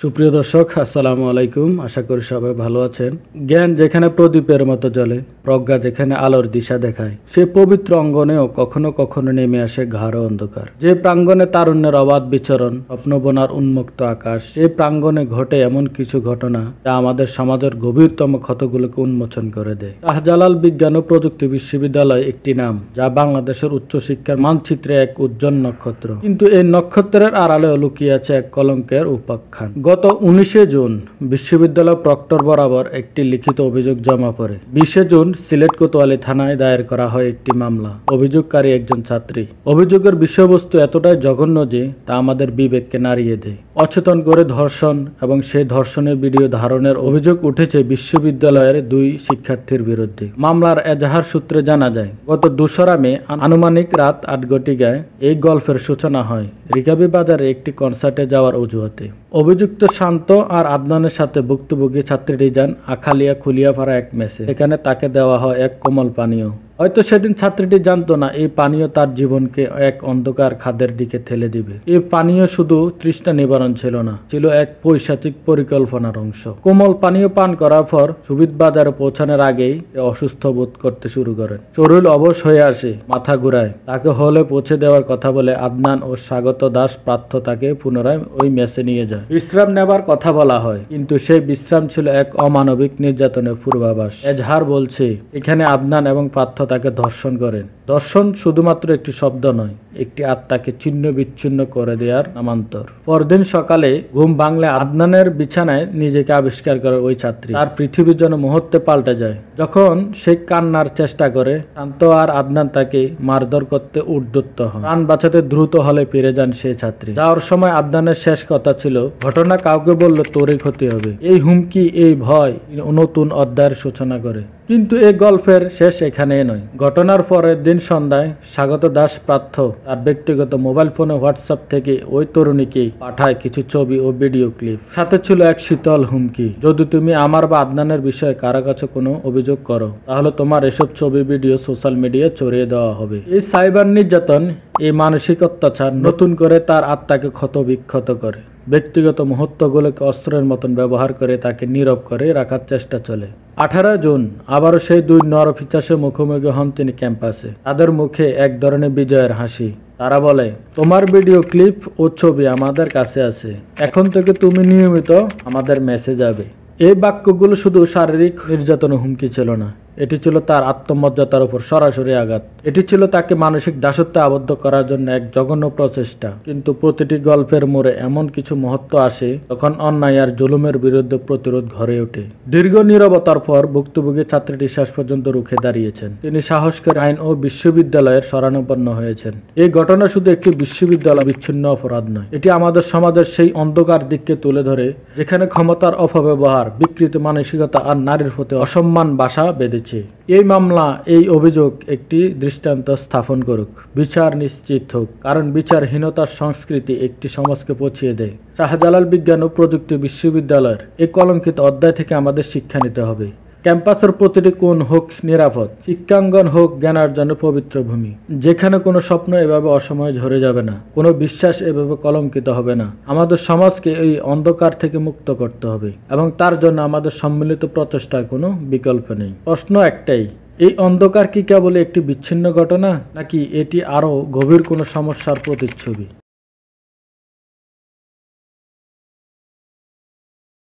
সুপ্রিয় দর্শক, আসসালামু আলাইকুম। আশা করি সবাই ভালো আছেন। জ্ঞান যেখানে প্রদীপের মতো জ্বলে, প্রজ্ঞা যেখানে আলোর দিশা দেখায়, সেই পবিত্র অঙ্গনেও কখনো কখনো নেমে আসে গাঢ় অন্ধকার। যে প্রাঙ্গণে তারুণ্যের অবাধ বিচরণ, স্বপ্নবনার উন্মুক্ত আকাশ, সেই প্রাঙ্গণে ঘটে এমন কিছু ঘটনা যা আমাদের সমাজের গভীরতম ক্ষতগুলোকে উন্মোচন করে দেয়। শাহজালাল বিজ্ঞান ও প্রযুক্তি বিশ্ববিদ্যালয় একটি নাম, যা বাংলাদেশের উচ্চশিক্ষার মানচিত্রে এক উজ্জ্বল নক্ষত্র। কিন্তু এই নক্ষত্রের আড়ালেও লুকিয়ে আছে এক কলঙ্কের উপাখ্যান। গত 19 জুন বিশ্ববিদ্যালয় প্রক্টর বরাবর একটি লিখিত অভিযোগ জমা পড়ে। 20 জুন সিলেট কোতোয়ালি থানায় দায়ের করা হয় একটি মামলা। অভিযোগকারী একজন ছাত্রী। অভিযোগের বিষয়বস্তু এতটাই জঘন্য যে তা আমাদের বিবেককে নাড়িয়ে দেয়। অচেতন করে ধর্ষণ এবং সেই ধর্ষণের ভিডিও ধারণের অভিযোগ উঠেছে বিশ্ববিদ্যালয়ের 2 শিক্ষার্থীর বিরুদ্ধে। মামলার এজাহার সূত্রে জানা যায়, গত 2 মে আনুমানিক রাত 8 ঘটিকায় এই গল্পের সূচনা হয় রিকাবি বাজারে একটি কনসার্টে যাওয়ার অজুহাতে। অভিযুক্ত শান্ত আর আদনানের সাথে ভুক্তভোগী ছাত্রীটি যান আখালিয়া খুলিয়াপাড়া এক মেসে। এখানে তাকে দেওয়া হয় এক কোমল পানীয়। হয়তো সেদিন ছাত্রীটি জানতো না এই পানীয় তার জীবনকে এক অন্ধকার খাদের দিকে ঠেলে দিবে। এই পানীয় শুধু তৃষ্ণা নিবারণ ছিল না, ছিল এক পৈশাচিক পরিকল্পনার অংশ। কোমল পানীয় পান করার পর সুবিধ বাজারে পৌঁছানোর আগেই অসুস্থ বোধ করতে শুরু করেন। শরীর অবশ হয়ে আসে, মাথা ঘুরায়। তাকে হলে পৌঁছে দেওয়ার কথা বলে আদনান ও স্বাগত দাস প্রার্থ তাকে পুনরায় ওই মেসে নিয়ে যায়। বিশ্রাম নেবার কথা বলা হয়, কিন্তু সেই বিশ্রাম ছিল এক অমানবিক নির্যাতনের পূর্বাভাস। এজাহার বলছে এখানে আদনান এবং প্রার্থ তাকে ধর্ষণ করেন। ধর্ষণ শুধুমাত্র একটি শব্দ নয়, একটি আত্মাকে ছিন্ন বিচ্ছিন্ন করে দেওয়ার নামান্তর। পরদিন সকালে ঘুম ভাঙলে আদনানের বিছানায় নিজেকে আবিষ্কার করে ওই ছাত্রী। তার পৃথিবীর জন্য মুহূর্তে পাল্টে যায়। যখন সে কান্নার চেষ্টা করে, শান্ত আর আদনান তাকে মারধর করতে উদ্যত হন। প্রাণ বাঁচাতে দ্রুত হলে ফিরে যান সেই ছাত্রী। যাওয়ার সময় আদনানের শেষ কথা ছিল, ঘটনা কাউকে বললে তোরই ক্ষতি হবে। এই হুমকি, এই ভয় নতুন অধ্যায়ের সূচনা করে। কিন্তু এই গল্পের শেষ এখানে নয়। ঘটনার পরের দিন সন্ধ্যায় স্বাগত দাস প্রার্থ তার ব্যক্তিগত মোবাইল ফোনে হোয়াটসঅ্যাপ থেকে ওই তরুণীকে পাঠায় কিছু ছবি ও ভিডিও ক্লিপ। সাথে ছিল এক শীতল হুমকি, যদি তুমি আমার বা আদনানের বিষয়ে কারো কাছে কোনো অভিযোগ করো, তাহলে তোমার এসব ছবি ভিডিও সোশ্যাল মিডিয়ায় ছড়িয়ে দেওয়া হবে। এই সাইবার নির্যাতন, এই মানসিক অত্যাচার নতুন করে তার আত্মাকে ক্ষত বিক্ষত করে। ব্যক্তিগত মুহূর্তগুলোকে অস্ত্রের মতন ব্যবহার করে তাকে নীরব করে রাখার চেষ্টা চলে। 18 জুন আবারও সেই 2 নরপিশাচের মুখোমুখি হন তিনি ক্যাম্পাসে। তাদের মুখে এক ধরনের বিজয়ের হাসি। তারা বলে, তোমার ভিডিও ক্লিপ ও ছবি আমাদের কাছে আছে, এখন থেকে তুমি নিয়মিত আমাদের মেসে যাবে। এই বাক্যগুলো শুধু শারীরিক নির্যাতন হুমকি ছিল না, এটি ছিল তার আত্মমর্যাদার উপর সরাসরি আঘাত। এটি ছিল তাকে মানসিক দাসত্বে আবদ্ধ করার জন্য এক জঘন্য প্রচেষ্টা। কিন্তু প্রতিটি গল্পের মোড়ে এমন কিছু মুহূর্ত আসে তখন অন্যায় আর জুলুমের বিরুদ্ধে প্রতিরোধ গড়ে ওঠে। দীর্ঘ নীরবতার পর ভুক্তভোগী ছাত্রীটি শেষ পর্যন্ত রুখে দাঁড়িয়েছেন। তিনি সাহস করে আইন ও বিশ্ববিদ্যালয়ের শরণাপন্ন হয়েছেন। এই ঘটনা শুধু একটি বিশ্ববিদ্যালয় বিচ্ছিন্ন অপরাধ নয়, এটি আমাদের সমাজের সেই অন্ধকার দিককে তুলে ধরে যেখানে ক্ষমতার অপব্যবহার, বিকৃত মানসিকতা আর নারীর প্রতি অসম্মান বাসা বেঁধেছে। এই মামলা, এই অভিযোগ একটি দৃষ্টান্ত স্থাপন করুক, বিচার নিশ্চিত হোক, কারণ বিচারহীনতার সংস্কৃতি একটি সমাজকে পচিয়ে দেয়। শাহজালাল বিজ্ঞান ও প্রযুক্তি বিশ্ববিদ্যালয়ের এই কলঙ্কিত অধ্যায় থেকে আমাদের শিক্ষা নিতে হবে। ক্যাম্পাসের প্রতিটি কোণ হোক নিরাপদ, শিক্ষাঙ্গন হোক জ্ঞানার্জনের পবিত্র ভূমি, যেখানে কোনো স্বপ্ন এভাবে অসময়ে ঝরে যাবে না, কোনো বিশ্বাস এভাবে কলঙ্কিত হবে না। আমাদের সমাজকে এই অন্ধকার থেকে মুক্ত করতে হবে এবং তার জন্য আমাদের সম্মিলিত প্রচেষ্টার কোনো বিকল্প নেই। প্রশ্ন একটাই, এই অন্ধকার কি কেবল একটি বিচ্ছিন্ন ঘটনা, নাকি এটি আরও গভীর কোনো সমস্যার প্রতিচ্ছবি?